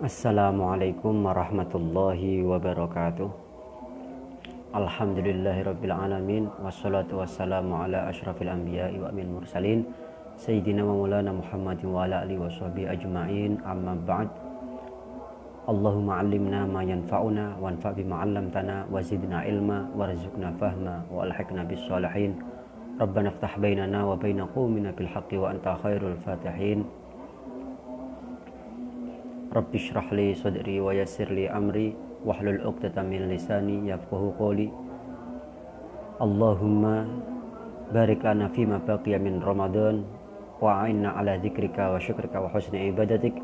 Assalamualaikum warahmatullahi wabarakatuh. Alhamdulillahirabbil alamin wassalatu wassalamu ala asyrafil anbiya'i wa amin mursalin sayyidina wa maulana Muhammadin wa ala alihi washabbihi ajma'in, amma ba'd. Allahumma 'allimna ma yanfa'una wanfa' bima 'allamtana wa zidna ilma warzuqna fahma wa alhiqna bis sholihin. Rabbana iftah bainana wa baina qaumina bil haqqi wa anta khairul fatihin. Rabbi shrah li sadri wa yassir li amri wahlul 'uqdatam min lisani yafqahu qawli. Allahumma barik lana fima baqiya min Ramadan wa a'inna ala dzikrika wa syukrika wa husni ibadatik.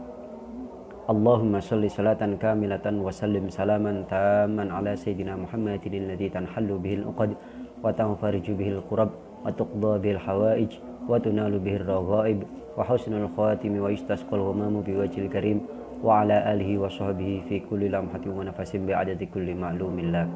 Allahumma shalli salatan kamilatan wa sallim salaman tamman ala sayyidina Muhammadin alladzi tanhallu bihil 'uqad wa tanfariju bihil qurab wa tuqda bihil hawaij wa tunalu bihir raghaib wa husnul khatimi wa yustasqal ghumamu biwajhil karim wa ala alihi wa sahbihi fi kulli lamhatin wa nafasin bi'adadi kulli ma'lumillah.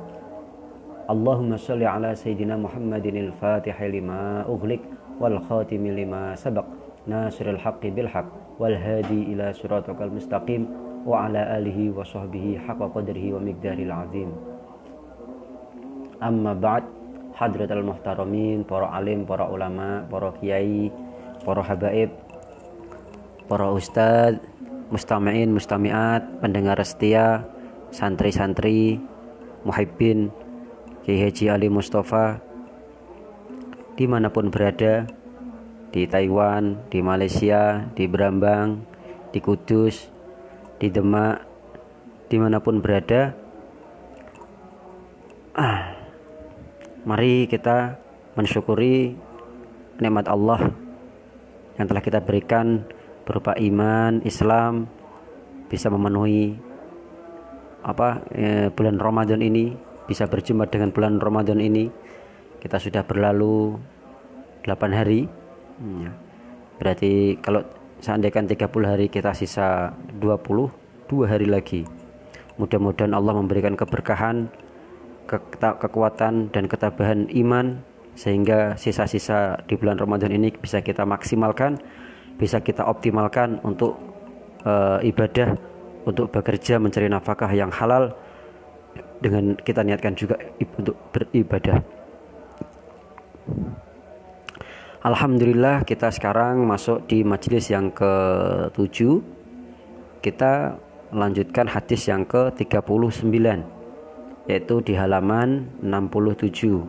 Allahumma shalli ala sayyidina Muhammadin al-fatihi lima ughliq wal khatimi lima sabaq nasiril haqqi bil haqq wal hadi ila siratal mustaqim wa ala alihi wa sahbihi haqqa qadrihi wa miqdaril azim. Amma ba'd. Hadratul muhtaramin, para alim, para ulama, para kiai, para habaib, para ustadz, mustami'in, mustami'at, pendengar setia, santri-santri, muhibbin Kiai Haji Ali Mustafa dimanapun berada, di Taiwan, di Malaysia, di Brambang, di Kudus, di Demak, dimanapun berada, mari kita mensyukuri nikmat Allah yang telah kita berikan berupa iman, Islam, bisa memenuhi bulan Ramadan ini, bisa berjumpa dengan bulan Ramadan ini. Kita sudah berlalu 8 hari. Berarti kalau seandainya 30 hari, kita sisa 22 hari lagi. Mudah-mudahan Allah memberikan keberkahan, kekuatan dan ketabahan iman, sehingga sisa-sisa di bulan Ramadan ini bisa kita maksimalkan, bisa kita optimalkan untuk ibadah, untuk bekerja mencari nafkah yang halal, dengan kita niatkan juga untuk beribadah. Alhamdulillah, kita sekarang masuk di majelis yang ke-7. Kita melanjutkan hadis yang ke-39, yaitu di halaman 67.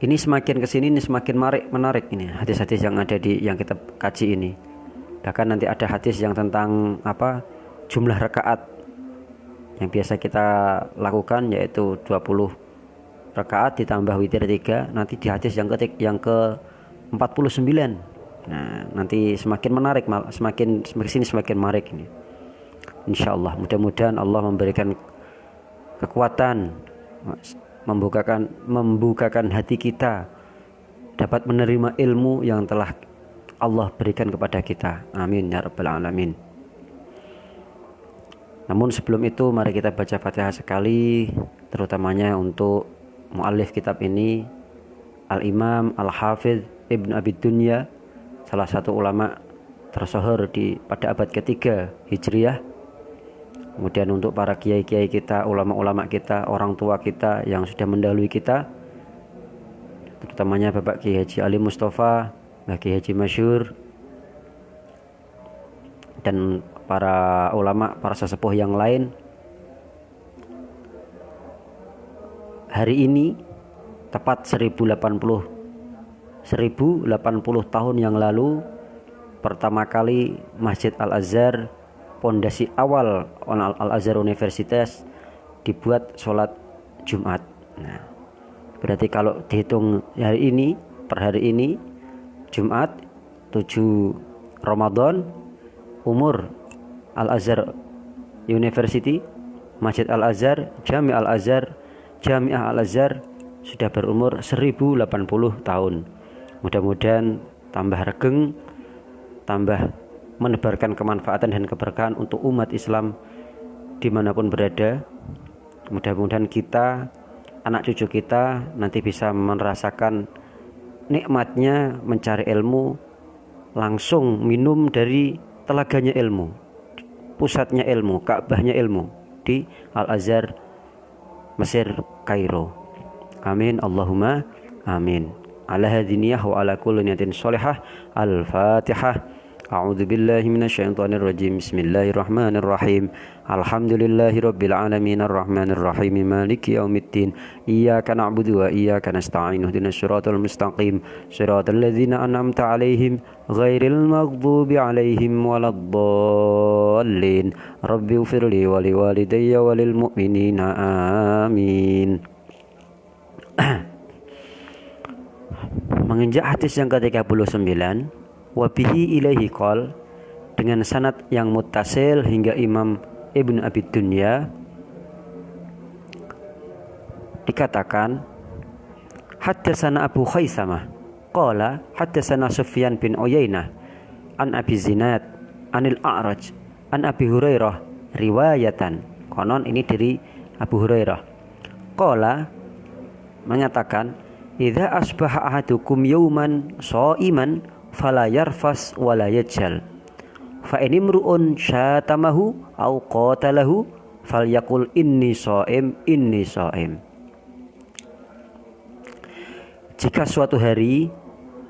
Ini semakin kesini ini semakin menarik ini hadis-hadis yang ada yang kita kaji ini. Bahkan nanti ada hadis yang tentang jumlah rakaat yang biasa kita lakukan, yaitu 20 rakaat ditambah witir 3. Nanti di hadis yang ke-49. Nah, nanti semakin menarik, semakin sini semakin menarik ini. Insyaallah, mudah-mudahan Allah memberikan kekuatan, membukakan hati kita dapat menerima ilmu yang telah Allah berikan kepada kita. Amin ya rabbal alamin. Namun sebelum itu, mari kita baca Fatihah sekali, terutamanya untuk muallif kitab ini, Al-Imam Al-Hafidh Ibn Abi Dunya, salah satu ulama tersohor pada abad ketiga Hijriah. Kemudian untuk para kiai-kiai kita, ulama-ulama kita, orang tua kita yang sudah mendahului kita, terutamanya Bapak Kiai Haji Ali Mustafa, Mbah Kiai Haji Masyhur, dan para ulama, para sesepuh yang lain. Hari ini tepat 1080 tahun yang lalu, pertama kali Masjid Al-Azhar, pondasi awal Al-Azhar Universitas, dibuat sholat Jumat. Nah, berarti kalau dihitung per hari ini Jumat 7 Ramadan, umur Al-Azhar University, Masjid Al-Azhar, Jami'ah Al-Azhar sudah berumur 1080 tahun. Mudah-mudahan tambah regeng, tambah menebarkan kemanfaatan dan keberkahan untuk umat Islam dimanapun berada. Mudah-mudahan kita, anak cucu kita nanti bisa merasakan nikmatnya mencari ilmu, langsung minum dari telaganya ilmu, pusatnya ilmu, Ka'bahnya ilmu di Al-Azhar, Mesir, Kairo. Amin Allahumma amin. Ala hadiniyah wa ala kulli niyatin sholihah. Al-Fatihah. A'udzu billahi minasyaitonir rajim. Bismillahirrahmanirrahim. Alhamdulillahi rabbil alamin arrahmanir rahim maliki yaumiddin. Iyyaka na'budu wa iyyaka nasta'in. Ihdinas siratal mustaqim. Shiratal ladzina an'amta 'alaihim ghairil maghdubi 'alaihim waladdallin. Rabbighfirli wa liwalidayya wa lil mu'minina amin. Menginjak hadis yang ke-39, wabihi ilaihi qol, dengan sanad yang muttasil hingga Imam Ibn Abi Dunya, dikatakan haddatsana Abu Khaisamah qala haddatsana Sufyan bin Uyainah an Abi Zinad anil A'raj an Abi Hurairah riwayatan, konon ini dari Abu Hurairah, qala menyatakan idza asbaha ahadukum yauman shaiman fala yarfas wala yajhal fa in imru'un syatamahu au qatalahu falyaqul inni shaim inni shaim. Jika suatu hari,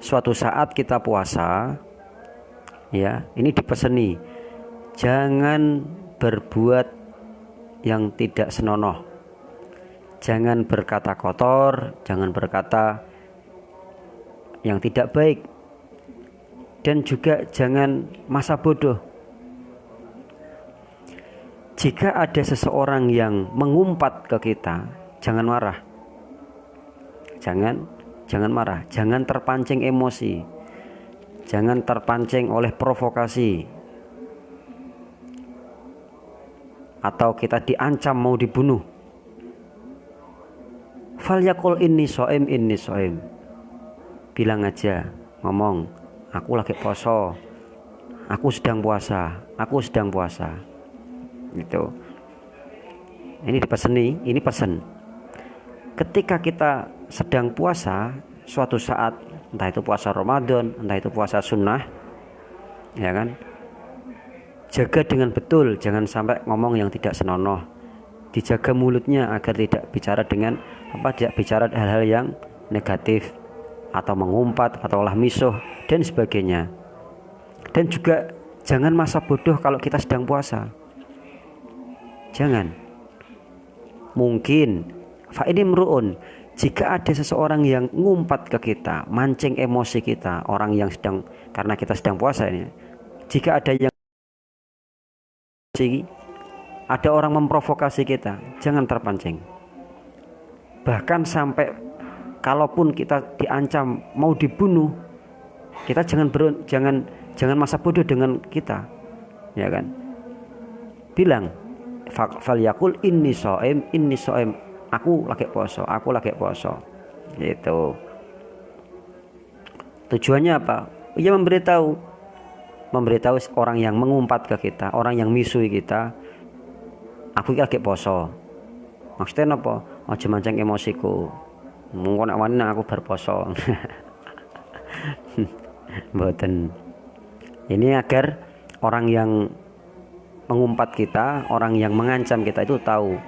suatu saat kita puasa, ya, ini dipeseni jangan berbuat yang tidak senonoh, jangan berkata kotor, jangan berkata yang tidak baik, dan juga jangan masa bodoh. Jika ada seseorang yang mengumpat ke kita, jangan marah. Jangan marah, jangan terpancing emosi. Jangan terpancing oleh provokasi. Atau kita diancam mau dibunuh. Falyaqul inni shaim inni shaim. Bilang aja, ngomong, aku lagi poso, aku sedang puasa, aku sedang puasa. Gitu. Ini dipeseni, ini pesan. Ketika kita sedang puasa, suatu saat, entah itu puasa Ramadan, entah itu puasa sunnah, ya kan, jaga dengan betul, jangan sampai ngomong yang tidak senonoh. Dijaga mulutnya agar tidak bicara dengan tidak bicara hal-hal yang negatif atau mengumpat atau olah misuh dan sebagainya. Dan juga jangan masa bodoh kalau kita sedang puasa. Jangan. Mungkin fa ini meruun, jika ada seseorang yang ngumpat ke kita, mancing emosi kita, orang yang sedang, karena kita sedang puasa ini, jika ada yang ada orang memprovokasi kita, jangan terpancing. Bahkan sampai kalaupun kita diancam mau dibunuh, kita jangan masa bodoh dengan kita, ya kan? Bilang falyaqul inni shaim, aku lagi poso, aku lagi poso. Gitu. Tujuannya apa? Ya memberitahu orang yang mengumpat ke kita, orang yang misui kita, aku lagi poso. Maksudnya apa? Aja mancing emosiku. Mungkin awana aku berposo. Mboten. Ini agar orang yang mengumpat kita, orang yang mengancam kita itu tahu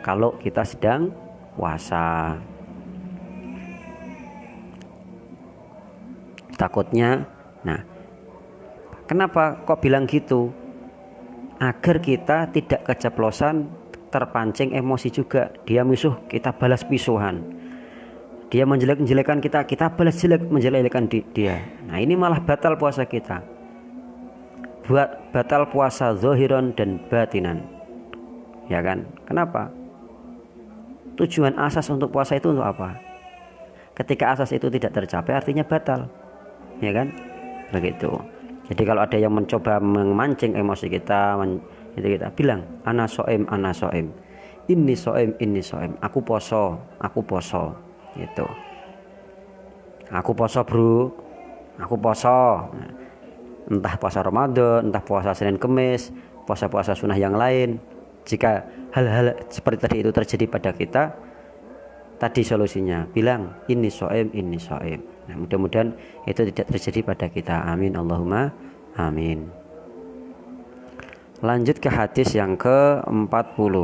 kalau kita sedang puasa. Takutnya, nah, kenapa kok bilang gitu? Agar kita tidak keceplosan terpancing emosi juga. Dia musuh, kita balas pisuhan. Dia menjelek-jelekan kita, kita balas menjelek-jelekan dia. Nah, ini malah batal puasa kita. Buat batal puasa zahiran dan batinan. Ya kan? Kenapa? Tujuan asas untuk puasa itu untuk apa? Ketika asas itu tidak tercapai, artinya batal. Ya kan? Begitu. Jadi kalau ada yang mencoba memancing emosi kita, itu kita bilang ana soem, inni soem, aku poso, gitu. Aku poso bro, aku poso. Entah puasa Ramadan, entah puasa Senin Kemis, puasa-puasa sunnah yang lain. Jika hal-hal seperti tadi itu terjadi pada kita, tadi solusinya bilang inni soem. Nah, mudah-mudahan itu tidak terjadi pada kita. Amin Allahumma amin. Lanjut ke hadis yang ke-40.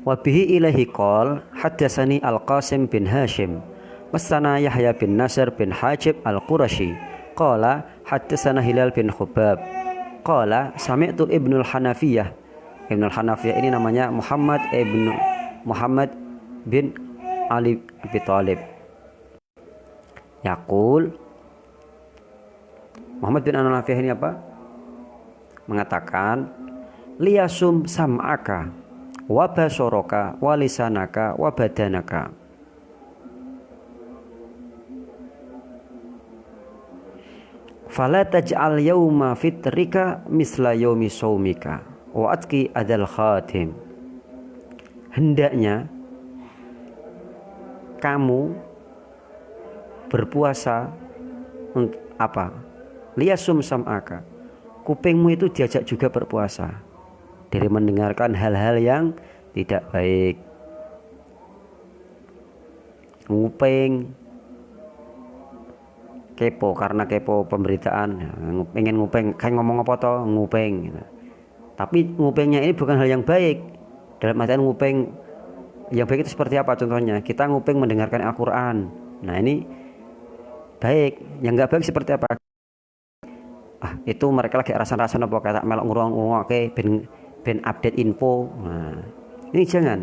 Wa bihi ilaihi qol haddatsani Al-Qasim bin Hashim wasana Yahya bin Nasr bin Hajib Al-Qurashi qala haddatsana Hilal bin Khubab qala sami'tu Ibnul Hanafiyah. Ibnul Hanafiyah ini namanya Muhammad bin Ali bin Thalib. Yaqul, Muhammad bin Hanafiyah ini apa? Mengatakan liyasum sam'aka wa basaraka wa lisanaka wa badanaka. Fala taj'al yawma fitrika misla yawmi saumika wa atqi adal khatim. Hendaknya kamu berpuasa untuk apa? Liyasum sam'aka. Kupingmu itu diajak juga berpuasa dari mendengarkan hal-hal yang tidak baik. Nguping kepo karena kepo pemberitaan, pengen nguping kayak ngomong apa toh nguping gitu. Tapi ngupingnya ini bukan hal yang baik. Dalam artian nguping yang baik itu seperti apa? Contohnya kita nguping mendengarkan Al-Quran. Nah ini baik. Yang nggak baik seperti apa? Itu mereka lagi rasan-rasan apa kayak melok ngurung-ngurung oke ben update info. Nah, ini jangan.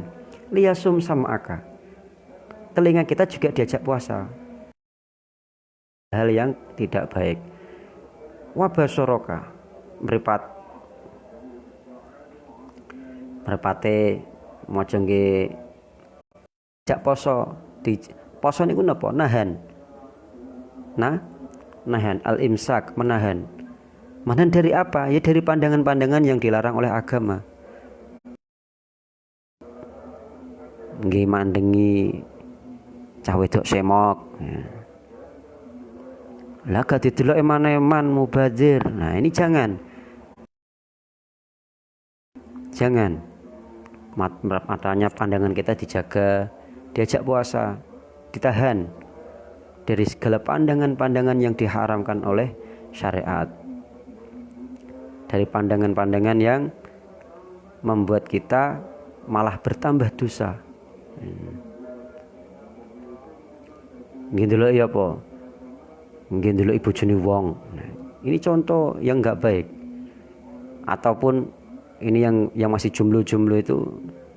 Liyasum sam'aka. Telinga kita juga diajak puasa. Hal yang tidak baik. Wa basaraka. Merpate maca nggih jak poso. Poso niku napa? Nahan. Nahan al-imsak, menahan. Menahan dari apa? Ya dari pandangan-pandangan yang dilarang oleh agama. Nggih mandengi cah wedok semok. Lah gak didelok eman-eman mubazir. Nah, ini jangan. Jangan. Matanya pandangan kita dijaga, diajak puasa, ditahan dari segala pandangan-pandangan yang diharamkan oleh syariat. Dari pandangan-pandangan yang membuat kita malah bertambah dosa. Nggih delok ya apa? Nggih delok bojone wong. Nah, ini contoh yang enggak baik. Ataupun ini yang masih jomblo-jomblo itu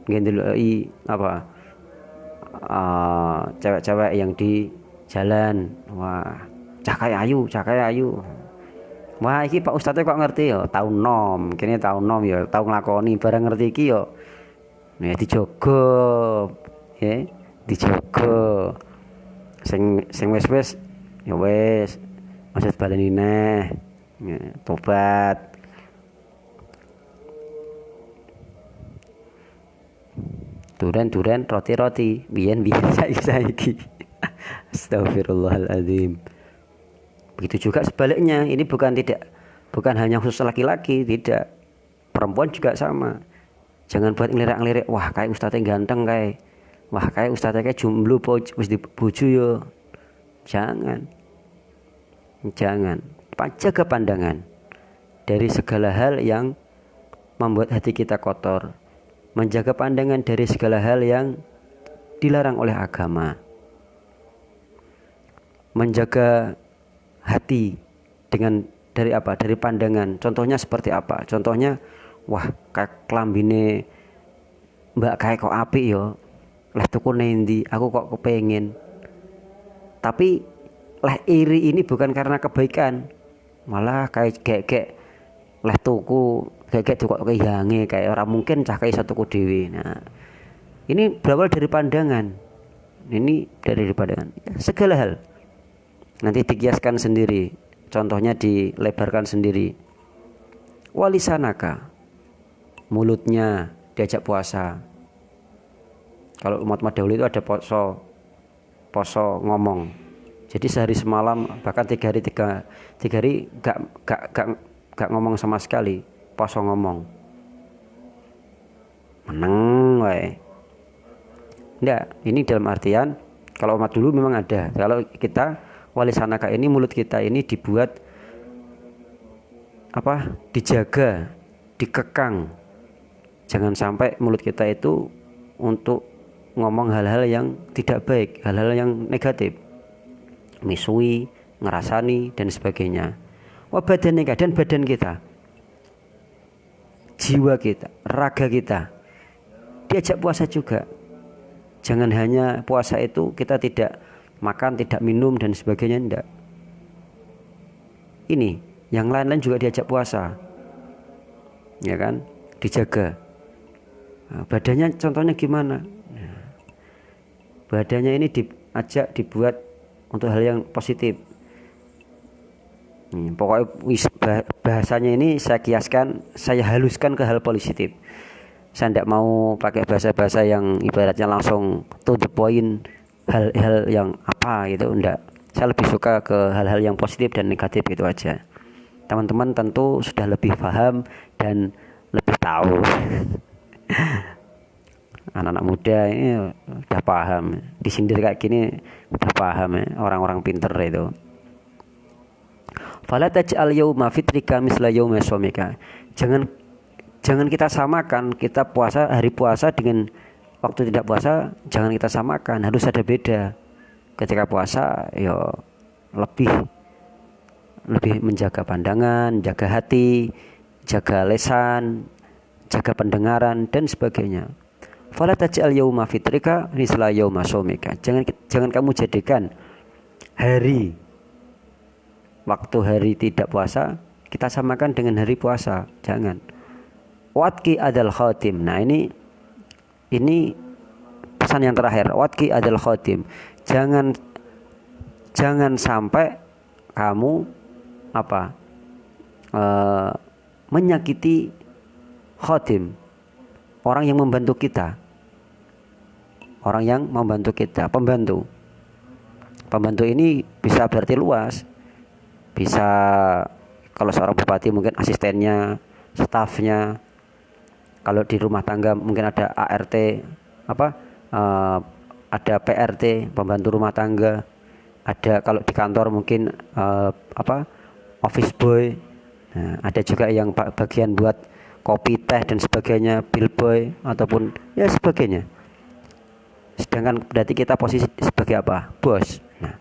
nggih deloki apa? Cewek-cewek yang di jalan. Wah, cah kaya ayu. Wah, iki Pak Ustadz kok ngerti ya, tau nom, kene tau nom ya, tau nglakoni barang ngerti iki ya. Nah, dijogo. Ya, dijogo. Sing wis ya wis. Maksud baleni neh. Ya, tobat. Duren roti biyen saiki. Astagfirullahaladzim. Begitu juga sebaliknya, ini bukan hanya khusus laki-laki, tidak. Perempuan juga sama. Jangan buat ngelirik-ngelirik, wah kayak ustadznya ganteng kayak. Wah kayak ustadznya kayak jomblo wis dibojo yo. Jangan. Jaga pandangan dari segala hal yang membuat hati kita kotor. Menjaga pandangan dari segala hal yang dilarang oleh agama. Menjaga hati dari apa? Dari pandangan. Contohnya seperti apa? Contohnya, wah, kayak klambine Mbak kayak kok apik yo. Lah tuku nendi, aku kok kepengin. Tapi lah iri ini bukan karena kebaikan. Malah kayak lah tuku kayak kok yange kayak orang mungkin cah kayak satu tuku dhewe. Nah, ini berawal dari pandangan. Ini dari pandangan. Segala hal. Nanti dikiaskan sendiri, contohnya dilebarkan sendiri. Walisanaka, mulutnya diajak puasa. Kalau umat dahulu itu ada poso ngomong. Jadi sehari semalam bahkan 3 hari gak ngomong sama sekali, poso ngomong. Meneng wae. Enggak, ini dalam artian kalau umat dulu memang ada. Kalau kita walisanaka ini mulut kita ini dibuat dijaga, dikekang. Jangan sampai mulut kita itu untuk ngomong hal-hal yang tidak baik, hal-hal yang negatif, misui, ngerasani dan sebagainya. Wa badanika, dan badan kita, jiwa kita, raga kita diajak puasa juga. Jangan hanya puasa itu kita tidak makan, tidak minum dan sebagainya, enggak. Ini yang lain-lain juga diajak puasa, ya kan, dijaga. Nah, badannya contohnya gimana? Nah, badannya ini diajak dibuat untuk hal yang positif. Pokoknya bahasanya ini saya kiaskan, saya haluskan ke hal positif. Saya tidak mau pakai bahasa-bahasa yang ibaratnya langsung to the point, hal-hal yang apa gitu, enggak. Saya lebih suka ke hal-hal yang positif dan negatif gitu aja. Teman-teman tentu sudah lebih paham dan lebih tahu. Anak-anak muda ini udah paham, disindir kayak gini udah paham ya, orang-orang pinter itu. Fala taj'al yauma fitrika misla yaumi shaumika. Jangan kita samakan kita puasa, hari puasa dengan waktu tidak puasa, jangan kita samakan, harus ada beda. Ketika puasa ya lebih menjaga pandangan, jaga hati, jaga lisan, jaga pendengaran dan sebagainya. Fala taj'al yauma fitrika misla yauma shaumika. Jangan kamu jadikan waktu hari tidak puasa kita samakan dengan hari puasa, jangan. Watki adal khatim. Nah, ini pesan yang terakhir. Watki adal khatim. Jangan sampai kamu menyakiti khatim, orang yang membantu kita. Orang yang membantu kita, pembantu. Pembantu ini bisa berarti luas. Bisa kalau seorang bupati mungkin asistennya, stafnya. Kalau di rumah tangga mungkin ada ART, ada PRT, pembantu rumah tangga. Ada kalau di kantor mungkin office boy. Nah, ada juga yang bagian buat kopi, teh dan sebagainya, bill boy ataupun ya sebagainya. Sedangkan berarti kita posisi sebagai apa? Bos. Nah,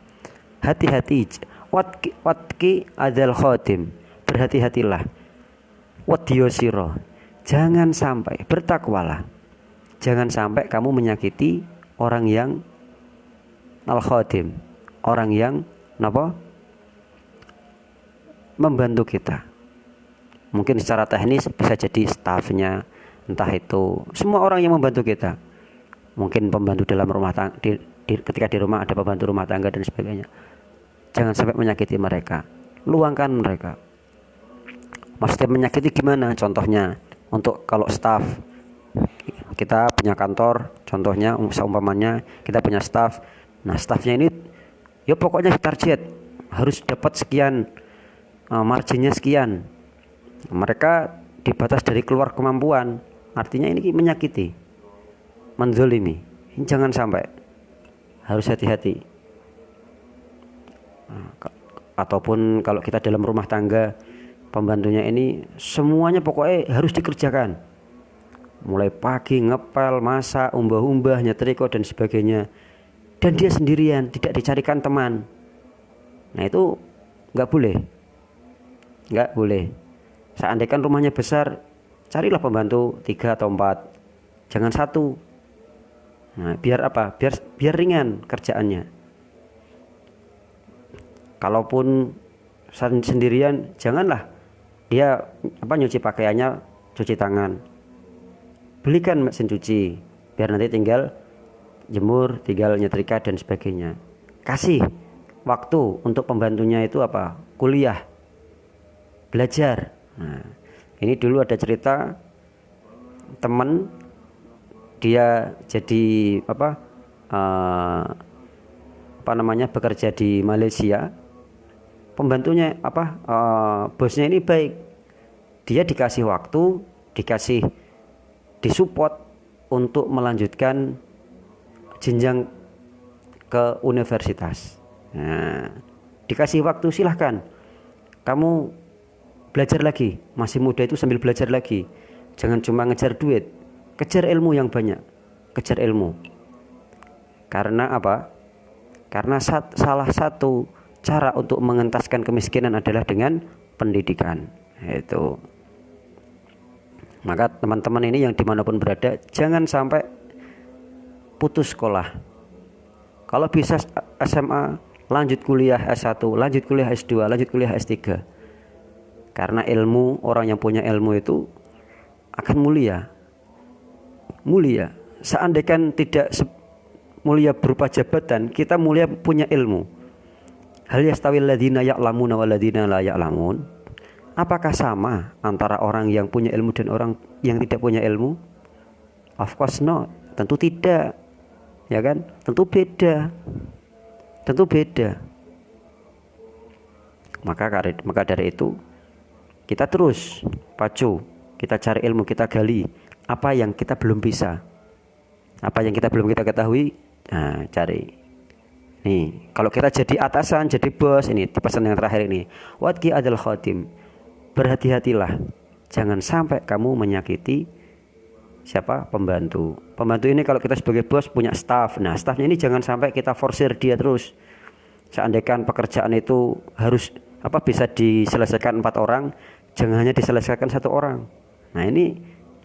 hati-hati. Watki adal khotim, berhati-hatilah. Wadiyosiro, jangan sampai, bertakwalah, jangan sampai kamu menyakiti orang yang al khotim, orang yang membantu kita. Mungkin secara teknis bisa jadi stafnya, entah itu semua orang yang membantu kita. Mungkin pembantu dalam rumah tangga, ketika di rumah ada pembantu rumah tangga dan sebagainya. Jangan sampai menyakiti mereka, luangkan mereka. Maksudnya menyakiti gimana? Contohnya untuk kalau staf, kita punya kantor, contohnya seumpamanya kita punya staf. Nah, stafnya ini ya pokoknya target harus dapat sekian, marginnya sekian. Mereka dibatas dari keluar kemampuan. Artinya ini menyakiti, menzolimi. Jangan sampai, harus hati-hati. Ataupun kalau kita dalam rumah tangga, pembantunya ini semuanya pokoknya harus dikerjakan, mulai pagi ngepel, masak, umbah-umbah, nyetrika dan sebagainya, dan dia sendirian, tidak dicarikan teman. Nah, itu nggak boleh. Seandainya rumahnya besar, carilah pembantu 3 atau 4, jangan 1. Nah, biar ringan kerjaannya. Kalaupun sendirian, janganlah dia nyuci pakaiannya, cuci tangan. Belikan mesin cuci, biar nanti tinggal jemur, tinggal nyetrika dan sebagainya. Kasih waktu untuk pembantunya itu kuliah, belajar. Nah, ini dulu ada cerita teman dia jadi bekerja di Malaysia. Pembantunya bosnya ini baik, dia dikasih waktu, disupport untuk melanjutkan jenjang ke universitas. Nah, dikasih waktu, silahkan kamu belajar lagi. Masih muda itu sambil belajar lagi. Jangan cuma ngejar duit, kejar ilmu yang banyak. Kejar ilmu. Karena apa? Karena salah satu cara untuk mengentaskan kemiskinan adalah dengan pendidikan. Itu. Maka teman-teman ini yang dimanapun berada, jangan sampai putus sekolah. Kalau bisa SMA, lanjut kuliah S1, lanjut kuliah S2, lanjut kuliah S3. Karena ilmu, orang yang punya ilmu itu akan mulia. Mulia. Seandainya tidak mulia berupa jabatan, kita mulia punya ilmu. Hal yastawil ladzina ya'lamuna wal ladzina la ya'lamun? Apakah sama antara orang yang punya ilmu dan orang yang tidak punya ilmu? Of course not. Tentu tidak. Ya kan? Tentu beda. Tentu beda. Maka dari itu kita terus pacu, kita cari ilmu, kita gali apa yang kita belum bisa. Apa yang kita belum kita ketahui, nah, cari. Nih, kalau kita jadi atasan, jadi bos, ini pesan yang terakhir ini. Watki adal khotim. Berhati-hatilah, jangan sampai kamu menyakiti siapa? Pembantu. Pembantu ini kalau kita sebagai bos punya staff. Nah, staffnya ini jangan sampai kita forsir dia terus. Seandainya pekerjaan itu harus bisa diselesaikan 4 orang, jangan hanya diselesaikan 1 orang. Nah, ini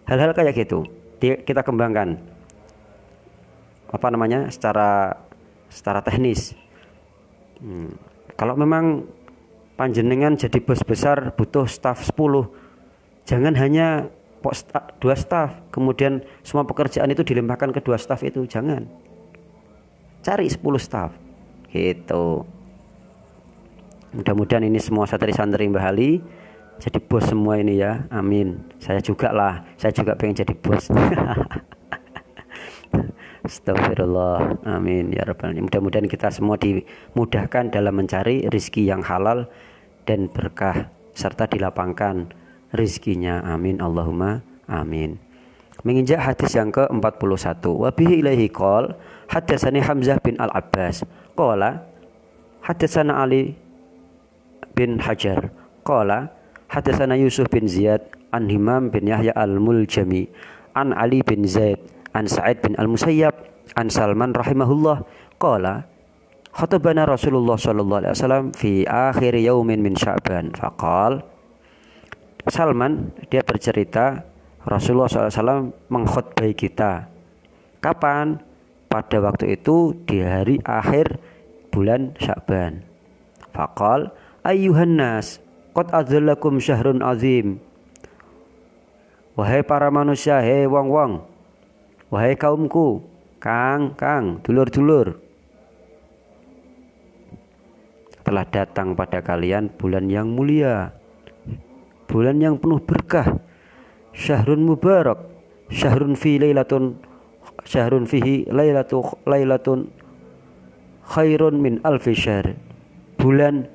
hal-hal kayak gitu kita kembangkan. Secara teknis. Kalau memang panjenengan jadi bos besar butuh staf 10, jangan hanya 2 staf kemudian semua pekerjaan itu dilimpahkan ke 2 staf itu, jangan. Cari 10 staf gitu. Mudah-mudahan ini semua santri-santri Mbah Ali jadi bos semua ini ya, amin. Saya juga pengen jadi bos. Astagfirullah, amin ya rabbal alamin. Mudah-mudahan kita semua dimudahkan dalam mencari rizki yang halal dan berkah serta dilapangkan rizkinya, amin Allahumma amin. Menginjak hadis yang ke-41. Wa bihi ilaihi qol hadatsani Hamzah bin Al-Abbas qala hadatsana Ali bin Hajar qala hadatsana Yusuf bin Ziyad an Himam bin Yahya al-Muljami an Ali bin Zaid an Sa'id bin Al-Musayyab an Salman rahimahullah qala khatabana Rasulullah sallallahu alaihi wasallam fi akhir yaumin min Sya'ban faqal. Salman dia bercerita Rasulullah SAW mengkhutbahi kita. Kapan? Pada waktu itu di hari akhir bulan Sya'ban. Faqal ayyuhan nas qad adzallakum syahrun azim. Wahai para manusia, hei wong-wong, wahai kaumku, kang, dulur-dulur, telah datang pada kalian bulan yang mulia, bulan yang penuh berkah, syahrun mubarak, syahrun fihi lailatun khairun min alfi syahr, bulan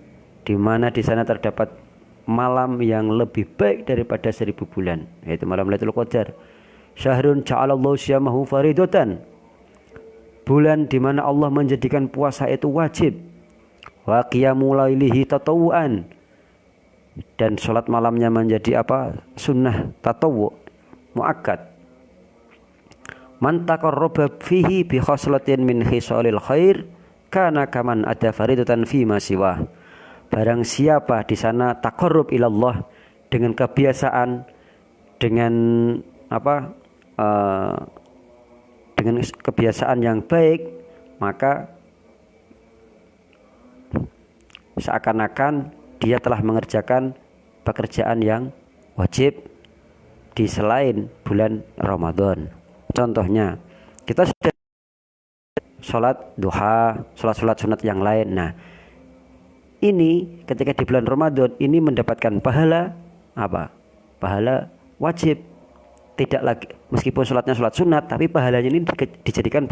di mana di sana terdapat malam yang lebih baik daripada 1000 bulan, yaitu malam Lailatul Qadar. Syahrun ja'alallahu syamahu faridatan, bulan di mana Allah menjadikan puasa itu wajib. Wa qiyamul lailihi tatawuan, dan sholat malamnya menjadi sunnah tatawwu muakkad. Man taqarraba fihi bi khoslatin min khisalil khair kana kaman ada faridatan fi ma siwa. Barang siapa di sana taqarrub ilallah dengan kebiasaan, dengan dengan kebiasaan yang baik, maka seakan-akan dia telah mengerjakan pekerjaan yang wajib di selain bulan Ramadan. Contohnya, kita sudah sholat duha, sholat sunat yang lain. Nah, ini ketika di bulan Ramadan ini mendapatkan pahala pahala wajib. Tidak lagi, meskipun sholatnya sholat sunat, tapi pahalanya ini dijadikan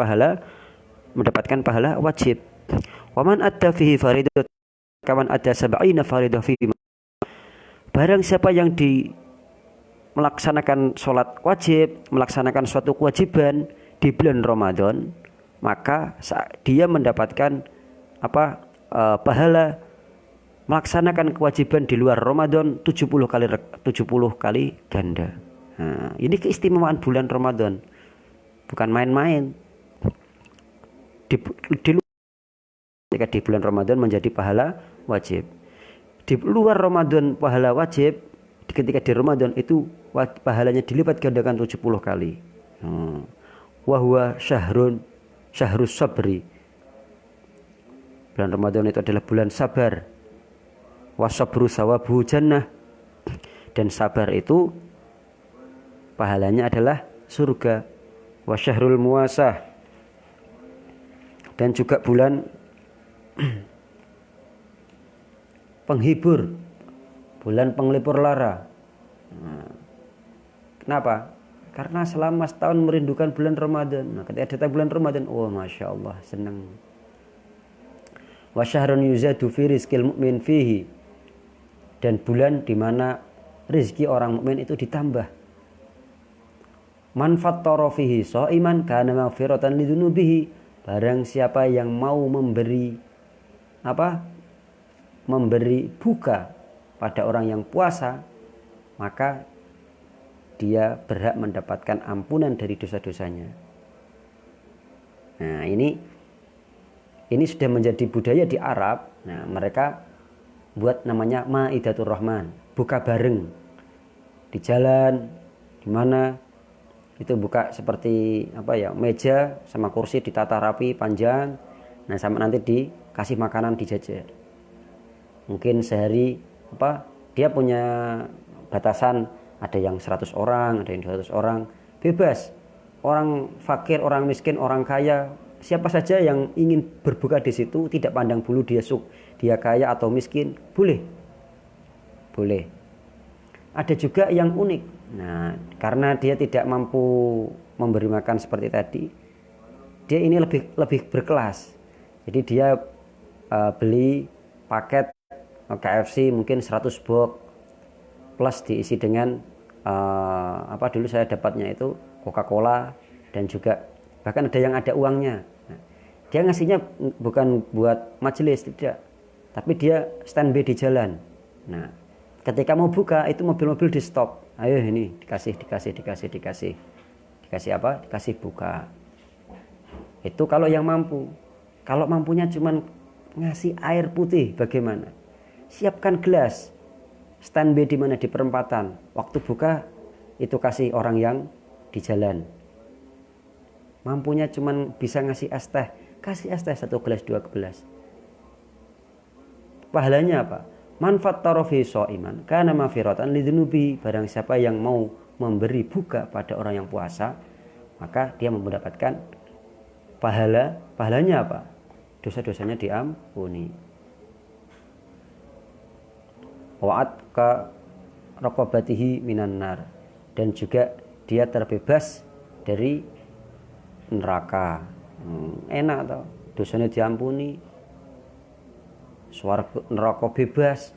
mendapatkan pahala wajib. Waman adda fihi faridah kaman adda sab'ina faridah fihi. Barang siapa yang melaksanakan sholat wajib, melaksanakan suatu kewajiban di bulan Ramadan, maka dia mendapatkan pahala melaksanakan kewajiban di luar Ramadan 70 kali ganda. Nah, ini keistimewaan bulan Ramadan. Bukan main-main. Ketika di bulan Ramadan menjadi pahala wajib. Di luar Ramadan pahala wajib, ketika di Ramadan itu pahalanya dilipat gandakan 70 kali. Wa huwa syahrus sabri. Bulan Ramadan itu adalah bulan sabar. Wasabru sawabu jannah. Dan sabar itu pahalanya adalah surga. Wasyahrul muasah. Dan juga bulan penghibur, bulan penglipur lara. Kenapa? Karena selama setahun merindukan bulan Ramadan. Nah, ketika datang bulan Ramadan, oh masya Allah, senang. Wa syahrun yuzadu fi rizqil mu'min fihi. Dan bulan di mana rezeki orang mukmin itu ditambah. Man fattara fihi shaiman kana maghfiratan lidzunubihi. Barang siapa yang mau memberi buka pada orang yang puasa, maka dia berhak mendapatkan ampunan dari dosa-dosanya. Nah, ini sudah menjadi budaya di Arab. Nah, mereka buat namanya Maidatur Rahman, buka bareng di jalan, di mana itu buka seperti meja sama kursi ditata rapi panjang. Nah, sama nanti dikasih makanan dijajar. Mungkin sehari dia punya batasan, ada yang 100 orang, ada yang 200 orang, bebas. Orang fakir, orang miskin, orang kaya, siapa saja yang ingin berbuka di situ, tidak pandang bulu dia kaya atau miskin, boleh. Ada juga yang unik. Nah, karena dia tidak mampu memberi makan seperti tadi, dia ini lebih berkelas. Jadi dia beli paket KFC mungkin 100 box plus diisi dengan dulu saya dapatnya itu Coca-Cola, dan juga bahkan ada yang ada uangnya. Nah, dia ngasihnya bukan buat majelis, tidak, tapi dia standby di jalan. Nah, ketika mau buka itu mobil-mobil di stop. Ayo ini dikasih dikasih buka. Itu kalau yang mampu. Kalau mampunya cuman ngasih air putih, bagaimana? Siapkan gelas, standby di mana, di perempatan. Waktu buka itu kasih orang yang di jalan. Mampunya cuman bisa ngasih es teh, kasih es teh 1 gelas 2 gelas. Pahalanya apa? Manfaat tarofi so'iman karena mafiratan lidzunubi. Barang siapa yang mau memberi buka pada orang yang puasa, maka dia mendapatkan pahalanya apa? Dosa-dosanya diampuni. Wa'at ka raqabatihi minan nar. Dan juga dia terbebas dari neraka. Enak tau, dosanya diampuni, neraka bebas.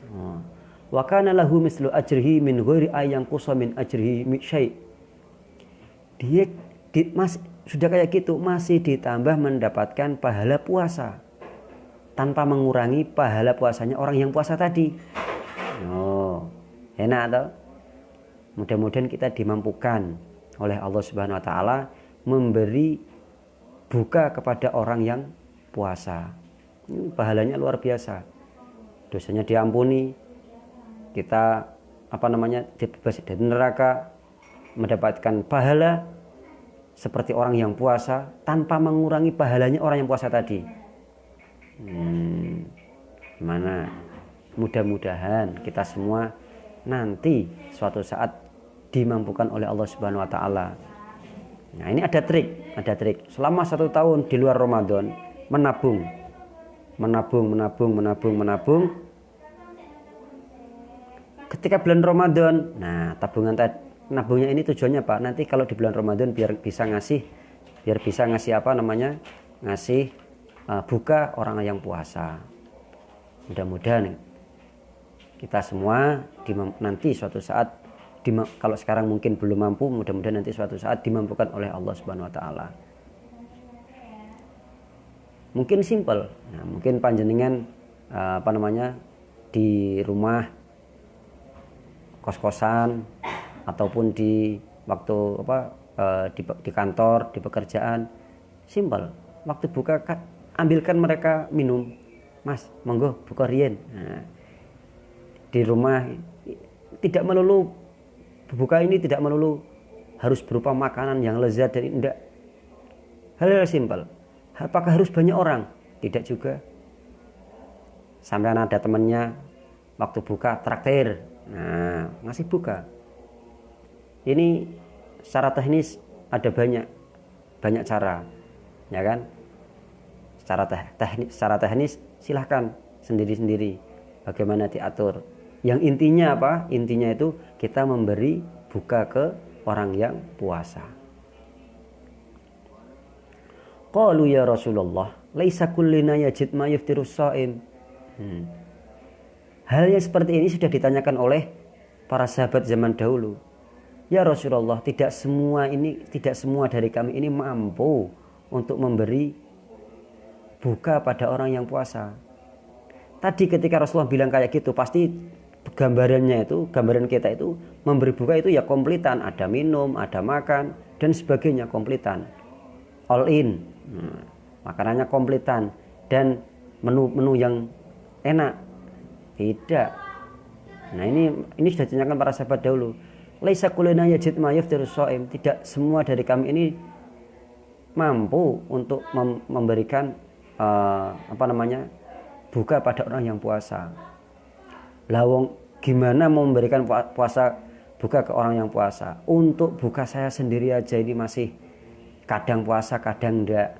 Wa kana lahu mislu ajrihi min ghairi ayyan qusa min ajrihi syai'. Dia sudah kayak gitu masih ditambah mendapatkan pahala puasa tanpa mengurangi pahala puasanya orang yang puasa tadi. Enak toh? Mudah-mudahan kita dimampukan oleh Allah Subhanahu wa taala memberi buka kepada orang yang puasa. Ini pahalanya luar biasa. Dosanya diampuni. Kita dibebas dari neraka, mendapatkan pahala seperti orang yang puasa tanpa mengurangi pahalanya orang yang puasa tadi. Gimana? Mudah-mudahan kita semua nanti suatu saat dimampukan oleh Allah Subhanahu wa taala. Nah, ini ada trik. Selama 1 tahun di luar Ramadan menabung. Ketika bulan Ramadan, nah nabungnya ini tujuannya apa? Nanti kalau di bulan Ramadan biar bisa ngasih ngasih buka orang yang puasa. Mudah-mudahan kita semua nanti suatu saat kalau sekarang mungkin belum mampu, mudah-mudahan nanti suatu saat dimampukan oleh Allah Subhanahu wa taala. Mungkin simpel. Nah, mungkin panjenengan di rumah, kos-kosan, ataupun di waktu di kantor, di pekerjaan, simpel. Waktu buka ambilkan mereka minum, Mas, monggo buka rien. Nah, di rumah tidak melulu buka ini tidak melulu harus berupa makanan yang lezat dan indah. Hal-hal simpel. Apakah harus banyak orang? Tidak juga. Sampai ada temannya waktu buka traktir, nah ngasih buka. Ini secara teknis ada banyak cara, ya kan? Secara teknis silahkan sendiri-sendiri bagaimana diatur. Yang intinya apa? Intinya itu kita memberi buka ke orang yang puasa. Qalu ya Rasulullah, laisa kullina yajid ma yuftirus shaim. Hal yang seperti ini sudah ditanyakan oleh para sahabat zaman dahulu. Ya Rasulullah, tidak semua dari kami ini mampu untuk memberi buka pada orang yang puasa. Tadi ketika Rasulullah bilang kayak gitu, pasti gambaran kita itu memberi buka itu ya kompletan, ada minum, ada makan dan sebagainya, kompletan, all in. Makanannya kompletan dan menu yang enak. Tidak. Nah, ini sudah ditanyakan para sahabat dahulu. Laisa kullina yajid ma yuftirus shaim. Tidak semua dari kami ini mampu untuk memberikan buka pada orang yang puasa. Lawong gimana mau memberikan puasa buka ke orang yang puasa? Untuk buka saya sendiri aja ini masih kadang puasa, kadang enggak.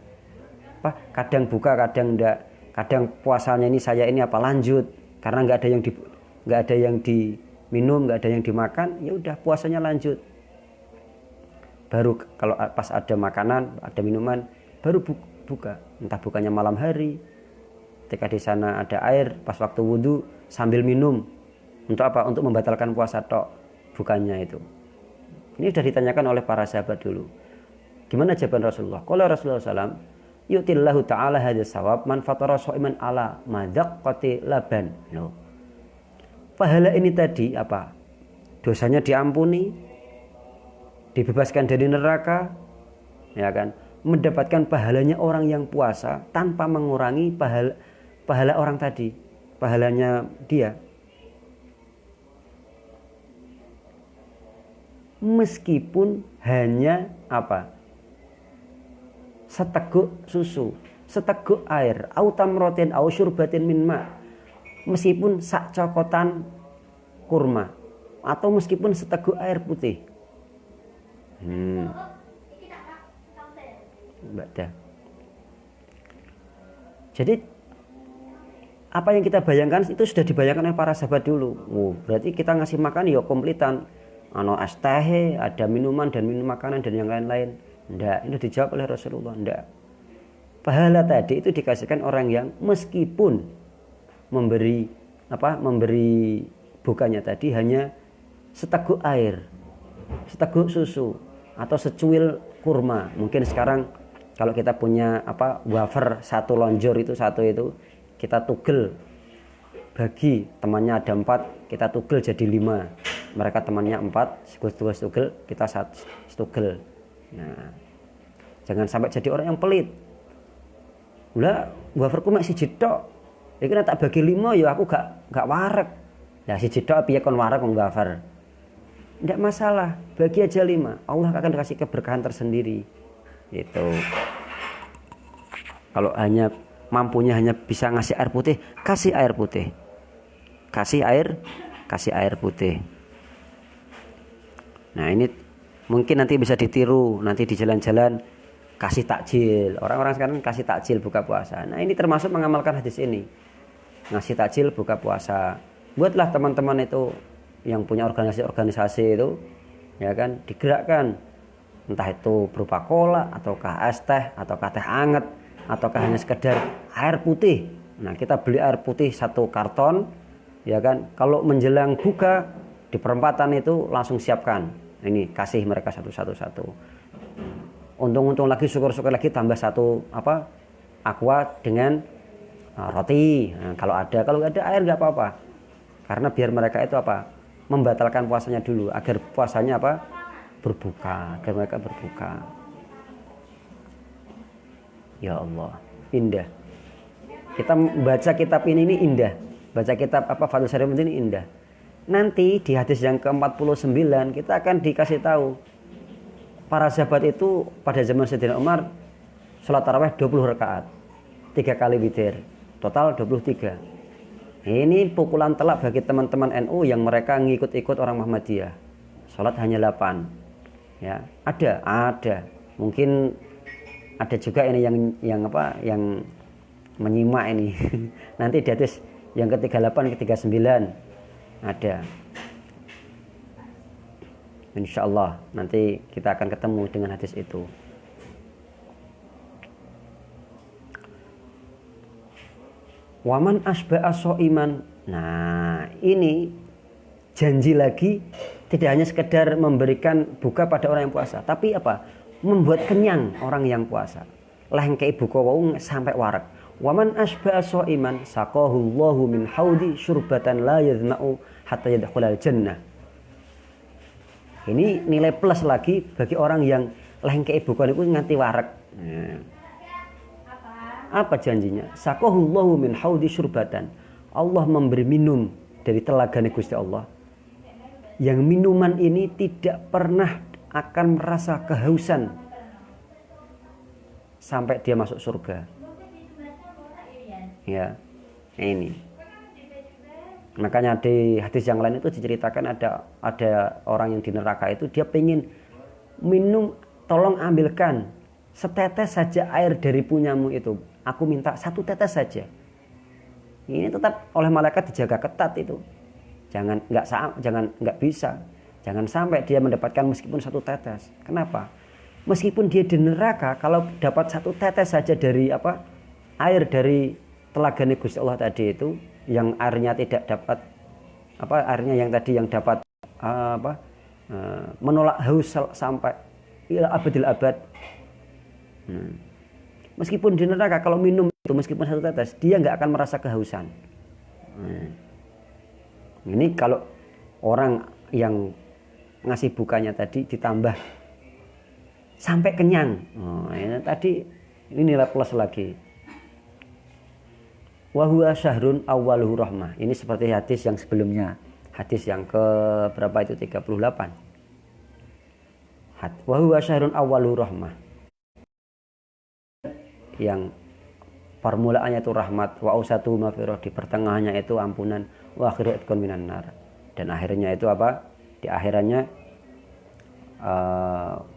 Kadang buka, kadang enggak. Kadang puasanya ini saya ini lanjut karena enggak ada yang diminum, enggak ada yang dimakan, ya udah puasanya lanjut. Baru kalau pas ada makanan, ada minuman, baru buka. Entah bukanya malam hari, ketika di sana ada air, pas waktu wudhu sambil minum. Untuk apa? Untuk membatalkan puasa tok bukannya itu. Ini sudah ditanyakan oleh para sahabat dulu. Gimana jawaban Rasulullah? Qala Rasulullah SAW, yu'tillahu ta'ala hadis sawab man fatara sha'iman ala madaqqati laban. No. Pahala ini tadi apa? Dosanya diampuni, dibebaskan dari neraka, ya kan? Mendapatkan pahalanya orang yang puasa tanpa mengurangi pahala orang tadi, pahalanya dia. Meskipun hanya apa? Seteguk susu, seteguk air, au tamrotin au syurbatin min ma. Meskipun sak cokotan kurma atau meskipun seteguk air putih. Jadi apa yang kita bayangkan itu sudah dibayangkan oleh para sahabat dulu. Berarti kita ngasih makan ya kompletan. Es teh, ada minuman dan minum makanan dan yang lain-lain. Enggak, ini dijawab oleh Rasulullah. Enggak. Pahala tadi itu dikasihkan orang yang meskipun memberi bukanya tadi hanya seteguk air, seteguk susu atau secuil kurma. Mungkin sekarang kalau kita punya wafer satu lonjor itu kita tugel bagi temannya ada 4, kita tugel jadi 5. Mereka temannya 4, tugel kita setugel. Nah, jangan sampai jadi orang yang pelit. Lah, waferku mek siji tok. Iki nek tak bagi 5 ya aku gak wareg. Lah siji tok piye kon wareg wong wafer. Enggak masalah, bagi aja 5. Allah akan kasih keberkahan tersendiri. Itu. Kalau mampunya hanya bisa ngasih air putih, kasih air putih. Kasih air putih. Nah, ini mungkin nanti bisa ditiru, nanti di jalan-jalan kasih takjil. Orang-orang sekarang kasih takjil buka puasa. Nah, ini termasuk mengamalkan hadis ini. Ngasih takjil buka puasa. Buatlah teman-teman itu yang punya organisasi itu, ya kan, digerakkan. Entah itu berupa cola ataukah es teh ataukah teh anget ataukah hanya sekedar air putih. Nah, kita beli air putih 1 karton, ya kan. Kalau menjelang buka di perempatan itu langsung siapkan. Ini kasih mereka satu-satu. Untung-untung lagi, syukur-syukur lagi tambah 1 aqua dengan roti. Nah, kalau nggak ada air nggak apa-apa. Karena biar mereka itu apa? Membatalkan puasanya dulu agar puasanya apa? Berbuka, agar mereka berbuka. Ya Allah, indah. Kita baca kitab ini indah. Baca kitab apa Fathul Syarif ini indah. Nanti di hadis yang ke-49 kita akan dikasih tahu para sahabat itu pada zaman Sayyidina Umar sholat tarawih 20 rakaat, 3 kali witir, total 23. Ini pukulan telak bagi teman-teman NU yang mereka ngikut-ikut orang Muhammadiyah. Sholat hanya 8. Ya, ada. Mungkin ada juga ini yang menyimak ini. Nanti di hadis yang ke-38, ke-39 ada. Insya Allah nanti kita akan ketemu dengan hadis itu. Waman asba'a so'iman. Nah, ini janji lagi, tidak hanya sekedar memberikan buka pada orang yang puasa, tapi apa? Membuat kenyang orang yang puasa. Lengkei buka wau sampai warak. Waman asba'a so'iman saqahullahu min haudi syurbatan la yadma'u hatta yadkhulal jannah. Ini nilai plus lagi bagi orang yang lengkei buka itu nganti warak. Apa janjinya? Saqahullahu min haudi syurbatan. Allah memberi minum dari telaganya Gusti Allah. Yang minuman ini tidak pernah akan merasa kehausan sampai dia masuk surga. Ya, ini. Makanya di hadis yang lain itu diceritakan ada orang yang di neraka itu dia pengen minum, tolong ambilkan setetes saja air dari punyamu itu. Aku minta 1 tetes saja. Ini tetap oleh malaikat dijaga ketat itu. Jangan bisa. Jangan sampai dia mendapatkan meskipun 1 tetes. Kenapa? Meskipun dia di neraka, kalau dapat 1 tetes saja dari air dari telaganya Gusti Allah tadi itu, yang airnya tidak dapat airnya yang tadi yang dapat menolak haus sampai ila abadil abad. Meskipun di neraka kalau minum itu meskipun 1 tetes dia nggak akan merasa kehausan. Ini kalau orang yang ngasih bukanya tadi ditambah sampai kenyang. Ini tadi ini nilai plus lagi. Wa huwa syahrun awwaluhu rahmah. Ini seperti hadis yang sebelumnya. Hadis yang ke berapa itu 38. Wa huwa syahrun awwaluhu rahmah. Yang formulaannya itu rahmat, wa ausatu maghfirah, di pertengahannya itu ampunan, wa akhiru itqun minan nar. Dan akhirnya itu apa? Di akhirannya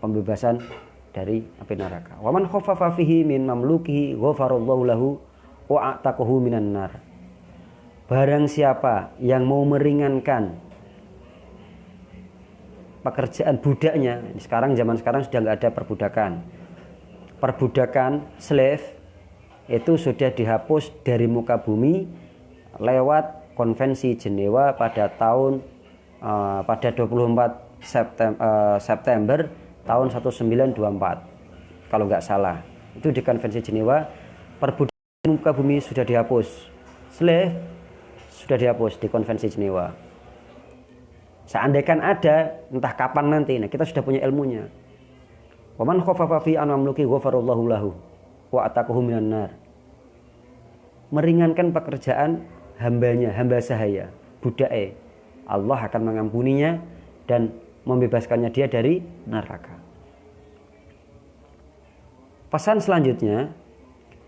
pembebasan dari api neraka. Wa man khaffafa fihi min mamlukihi ghafarallahu lahu wa ataqahu minan nar. Barang siapa yang mau meringankan pekerjaan budaknya, zaman sekarang sudah nggak ada perbudakan slave itu sudah dihapus dari muka bumi lewat Konvensi Jenewa pada 24 September tahun 1924 kalau nggak salah. Itu di Konvensi Jenewa perbudakan muka bumi sudah dihapus, slave sudah dihapus di Konvensi Jenewa. Seandainya ada, entah kapan nanti, nah kita sudah punya ilmunya. Waman khaffafa fi an mamluki ghafarallahu lahu wa ataqahu minan nar. Meringankan pekerjaan hambanya, hamba sahaya, budake. Allah akan mengampuninya dan membebaskannya dia dari neraka. Pesan selanjutnya,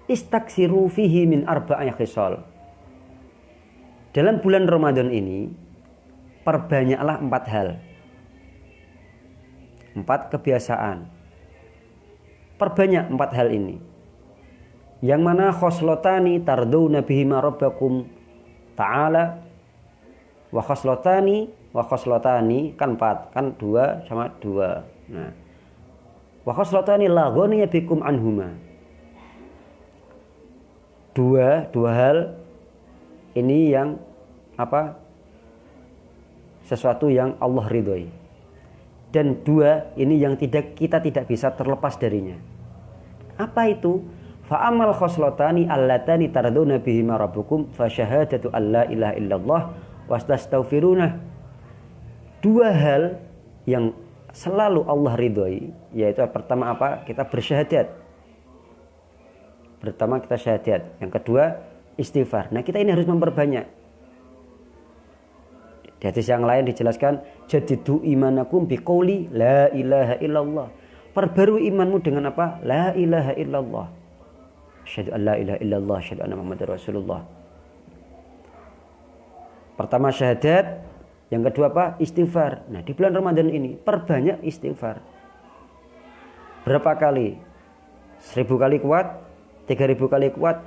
istaksiru fihi min arba'i khisal. Dalam bulan Ramadan ini perbanyaklah 4 hal. 4 kebiasaan. Perbanyak 4 hal ini. Yang mana khoslotani tarduna bihima rabbakum ta'ala wa khoslotani kan 4, kan 2 sama 2. Nah, wa khoslotani la ghaniya bikum anhuma. Dua hal ini yang sesuatu yang Allah ridhoi. Dan 2 ini yang kita tidak bisa terlepas darinya. Apa itu? Fa amal khoslatani allatani tarduna bihima rabbukum fa syahadatu alla ilaha illallah wastastaghfiruna. Dua hal yang selalu Allah ridhoi, yaitu pertama apa? Kita bersyahadat. Pertama kita syahadat. Yang kedua istighfar. Nah, kita ini harus memperbanyak. Di hadis yang lain dijelaskan, jadidu imanakum biqauli la ilaha illallah. Perbarui imanmu dengan apa? La ilaha illallah. Asyhadu an la ilaha illallah, asyhadu anna Muhammadar Rasulullah. Pertama syahadat, yang kedua apa? Istighfar. Nah, di bulan Ramadan ini perbanyak istighfar. Berapa kali? 1000 kali kuat, 3000 kali kuat.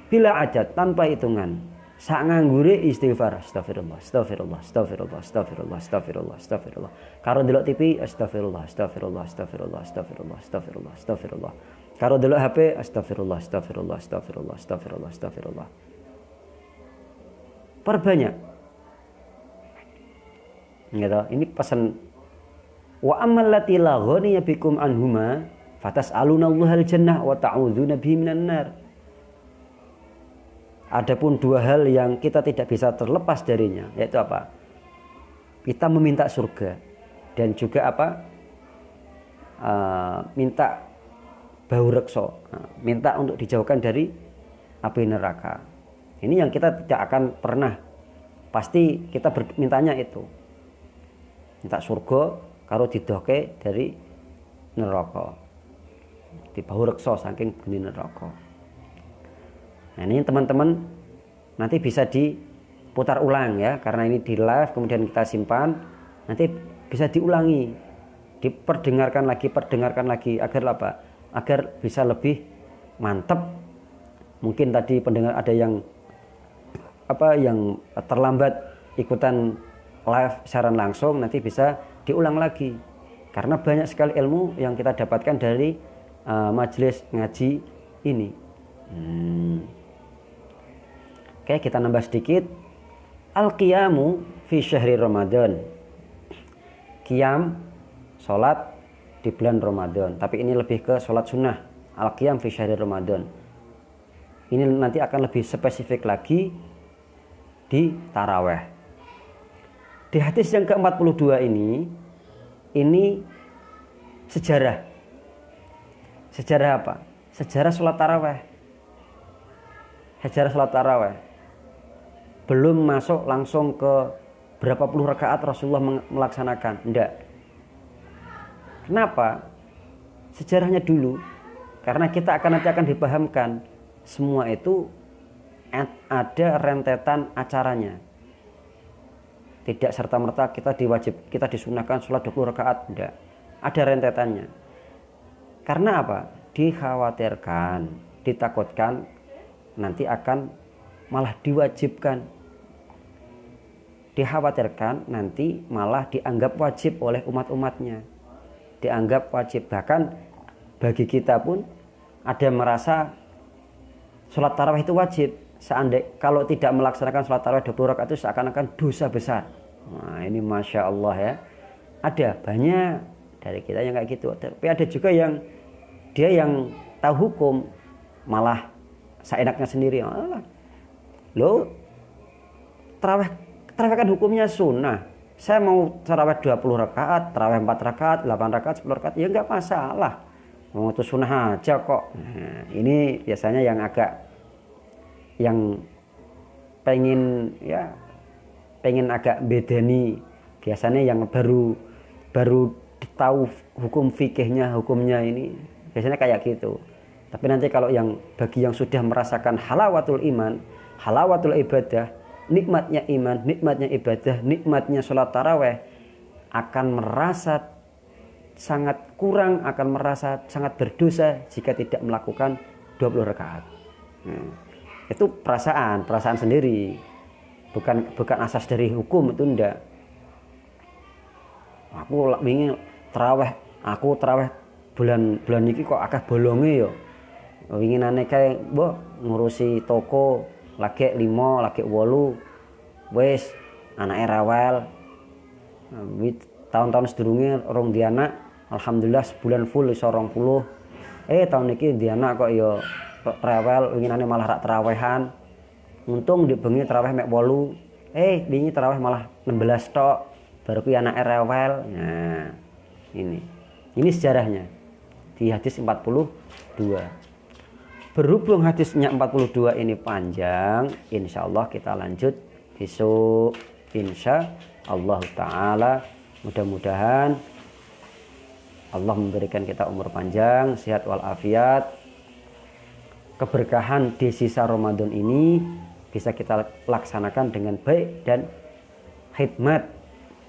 Bila adat, tanpa hitungan. Sak nganggure istighfar, astagfirullah, astagfirullah, astagfirullah, astagfirullah, astagfirullah, astagfirullah. Karo delok TV, astagfirullah, astagfirullah, astagfirullah, astagfirullah, astagfirullah, astagfirullah. Karo delok HP, astagfirullah, astagfirullah, astagfirullah, astagfirullah, astagfirullah. Perbanyak. Gitu. Ini pesan. Wa ammal lati la ghaniya bikum anhuma fatas'alunallaha al-jannah wa ta'udzuna bihi minan nar. Adapun dua hal yang kita tidak bisa terlepas darinya, yaitu apa? Kita meminta surga dan juga apa? Minta bau rekso, minta untuk dijauhkan dari api neraka. Ini yang kita tidak akan pernah, pasti kita mintanya itu. Minta surga karo didoke dari neraka. Di bau rekso saking geni neraka. Nah, ini teman-teman nanti bisa diputar ulang ya, karena ini di live kemudian kita simpan, nanti bisa diulangi, diperdengarkan lagi agar apa? Agar bisa lebih mantap. Mungkin tadi pendengar ada yang terlambat ikutan live siaran langsung, nanti bisa diulang lagi. Karena banyak sekali ilmu yang kita dapatkan dari majelis ngaji ini. Oke, kita nambah sedikit. Al-qiyamu fi syahri Ramadan. Qiyam, sholat di bulan Ramadan. Tapi ini lebih ke sholat sunnah. Al-qiyam fi syahri Ramadan. Ini nanti akan lebih spesifik lagi di taraweh. Di hadis yang ke-42 ini sejarah. Sejarah apa? Sejarah sholat taraweh. Sejarah sholat taraweh. Belum masuk langsung ke berapa puluh rakaat Rasulullah melaksanakan. Enggak. Kenapa? Sejarahnya dulu. Karena kita nanti akan dipahamkan. Semua itu ada rentetan acaranya. Tidak serta-merta kita disunahkan sholat 20 rakaat. Enggak. Ada rentetannya. Karena apa? Dikhawatirkan, ditakutkan nanti akan malah diwajibkan. Dikhawatirkan nanti malah dianggap wajib oleh umat-umatnya. Dianggap wajib. Bahkan bagi kita pun ada merasa sholat tarawih itu wajib. Kalau tidak melaksanakan sholat tarawih 20 rakaat itu seakan-akan dosa besar. Nah, ini Masya Allah ya. Ada banyak dari kita yang kayak gitu. Tapi ada juga yang dia yang tahu hukum malah seenaknya sendiri. Loh, tarawih kan hukumnya sunnah. Saya mau tarawih 20 rakaat, tarawih 4 rakaat, 8 rakaat, 10 rakaat, ya enggak masalah. Mau itu sunnah aja kok. Nah, ini biasanya yang pengen agak bedani. Biasanya yang baru tahu hukum fikihnya, hukumnya ini biasanya kayak gitu. Tapi nanti kalau bagi yang sudah merasakan halawatul iman, halawatul ibadah, nikmatnya iman, nikmatnya ibadah, nikmatnya sholat taraweh, akan merasa sangat kurang, akan merasa sangat berdosa jika tidak melakukan 20 rakaat. Itu perasaan sendiri, bukan asas dari hukum, itu enggak. Aku ingin taraweh bulan ini kok akeh bolonge yo. Winginane kae mbok ngurusi toko lagi 5, lagi 8, wis anake rewel. Tahun-tahun sedurunge rong di anak, alhamdulillah sebulan full iso 20. Tahun iki di anak kok ya rewel, winginane malah rak terawehan. Untung di bengi tarawih mek 8, Wingi tarawih malah 16 tok, baru kuwi anake rewel. Nah, ini sejarahnya di hadis 42. Berhubung hadisnya 42 ini panjang, insya Allah kita lanjut besok, insya Allah Ta'ala. Mudah-mudahan Allah memberikan kita umur panjang, sehat walafiat, keberkahan di sisa Ramadan ini bisa kita laksanakan dengan baik dan khidmat.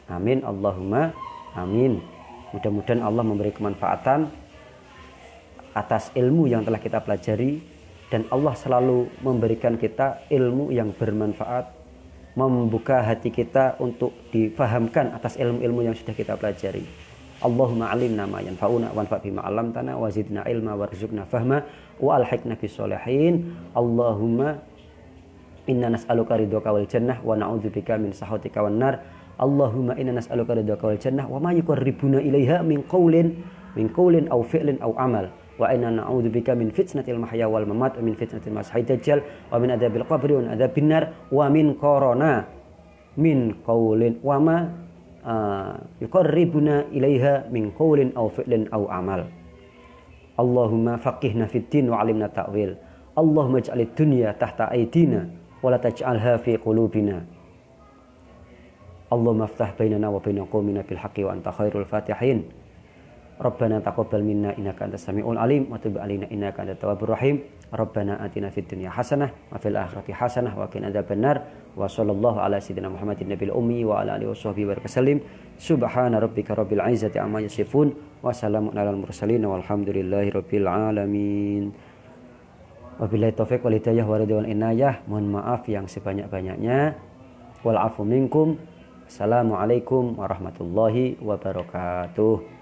Amin Allahumma amin. Mudah-mudahan Allah memberi kemanfaatan atas ilmu yang telah kita pelajari, dan Allah selalu memberikan kita ilmu yang bermanfaat, membuka hati kita untuk difahamkan atas ilmu-ilmu yang sudah kita pelajari. Allahumma alimna ma yanfa'una wanfa' bima 'allamtana wa zidna ilma warzuqna fahma wa alhiqna bis solihin. Allahumma inna nas'aluka ridhaka wal jannah wa na'udzubika min sakhatika wan nar. Allahumma inna nas'aluka ridhaka wal jannah wa ma yuqarribuna ilaiha min qawlin aw fi'lin aw amal. Wa inna na'udzubika min fitnatil mahya wal mamat wa min fitnatil masiihid dajjal wa min adzabil qabri wa min adzabin nar wa min corona min qawlin wa ma yuqarribuna ilaiha min qawlin aw fi'lin aw amal. Allahumma faqihna fid din wa 'allimna ta'wil. Allahumma ij'alid dunya tahta aydina wa la taj'alha fi qulubina. Allahumma iftah bainana wa baina qaumina bil haqqi wa anta khairul fatihin. Rabbana taqabbal minna innaka antas samiul alim wa tub 'alaina innaka antat tawwabur rahim. Rabbana atina fid dunya hasanah wa fil akhirati hasanah wa qina adzabannar. Wa sallallahu ala sayyidina Muhammadin nabiyil ummi wa ala alihi washabbihi wa sallam. Subhana rabbika rabbil izzati amma yasifun wa salamun alal mursalin walhamdulillahi rabbil alamin. Wabillahi taufiq wal hidayah wa ridwan inayah. Mohon maaf yang sebanyak-banyaknya. Wal afu minkum. Assalamualaikum warahmatullahi wabarakatuh.